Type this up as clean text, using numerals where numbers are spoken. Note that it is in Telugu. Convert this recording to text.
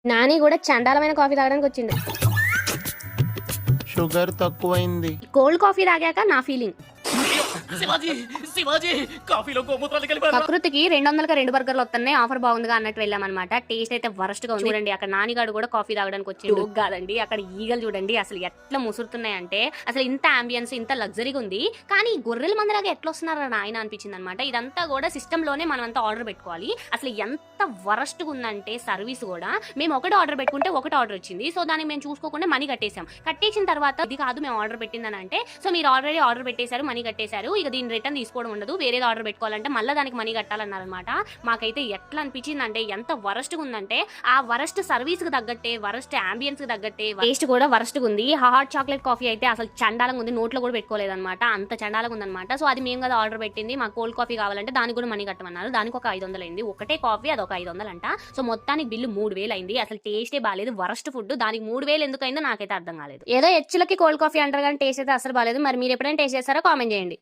నాని కూడా చండాలమైన కాఫీ తాగడానికి వచ్చిండు. షుగర్ తక్కువైంది. కోల్డ్ కాఫీ తాగాక నా ఫీలింగ్. శివాజీ శివాజీ కాఫీలో గోమూత్రాలు కలిపారు. ప్రకృతికి 200కి 2 బర్గర్లు వస్తున్నాయి, ఆఫర్ బాగుందిగా అన్నట్టు వెళ్ళామన్నమాట. టేస్ట్ అయితే వరస్ట్ గా ఉంది. చూడండి అక్కడ నానిగాడు కూడా కాఫీ తాగడానికి వచ్చిండు. కాదండి, అక్కడ ఈగలు చూడండి అసలు ఎట్లా ముసురుతున్నాయంటే, అసలు ఇంత అంబియన్స్ ఇంత లగ్జరీగా ఉంది, కానీ గొర్రెల మందిలాగా ఎట్లా వస్తున్నారా నాయన అనిపించింది అనమాట. ఇదంతా కూడా సిస్టమ్ లోనే మనం అంతా ఆర్డర్ పెట్టుకోవాలి. అసలు ఎంత వరస్ట్ గా ఉందంటే సర్వీస్ కూడా, మేము ఒకటి ఆర్డర్ పెట్టుకుంటే ఒకటి ఆర్డర్ వచ్చింది. సో దానికి మేము చూసుకోకుండా మనీ కట్టేసాం. కట్టేసిన తర్వాత ఇది కాదు మేము ఆర్డర్ పెట్టిందని అంటే, సో మీరు ఆల్రెడీ ఆర్డర్ పెట్టేశారు, మనీ కట్టేశారు, ఇక దీన్ని రిటర్న్ తీసుకోవడం ఉండదు, వేరేది ఆర్డర్ పెట్టుకోవాలంటే మళ్ళీ దానికి మనీ కట్టాలన్నారనమాట. మాకైతే ఎట్లా అనిపించింది అంటే, ఎంత వరస్ట్ గా ఉందంటే, ఆ వరస్ట్ సర్వీస్ కి తగ్గట్టే, వరస్ట్ అంబియన్స్ కి తగ్గట్టే టేస్ట్ కూడా వరస్ట్ గా ఉంది. హాట్ చాక్లెట్ కాఫీ అయితే అసలు చండాలంగా ఉంది, నోట్లో కూడా పెట్టుకోలేదన్నమాట, అంత చండాలంగా ఉందన్నమాట. సో అది మేము కదా ఆర్డర్ పెట్టింది, మాకు కోల్డ్ కాఫీ కావాలంటే దానికి కూడా మనీ కట్టమన్నారు. దానికి ఒక 500 అయింది, ఒకటే కాఫీ అది ఒక 500 అంట. సో మొత్తానికి బిల్లు 3000 అయింది. అసలు టేస్టే బాలేదు, వరస్ట్ ఫుడ్. దానికి 3000 ఎందుకు అయిందో నాకైతే అర్థం కాలేదు. ఏదో హెచ్చులకి కోల్డ్ కాఫీ అంటారు కానీ టేస్ట్ అయితే అసలు బాలేదు. మరి మీరు ఎప్పుడైనా టేస్ట్ చేస్తారో కామెంట్ చేయండి.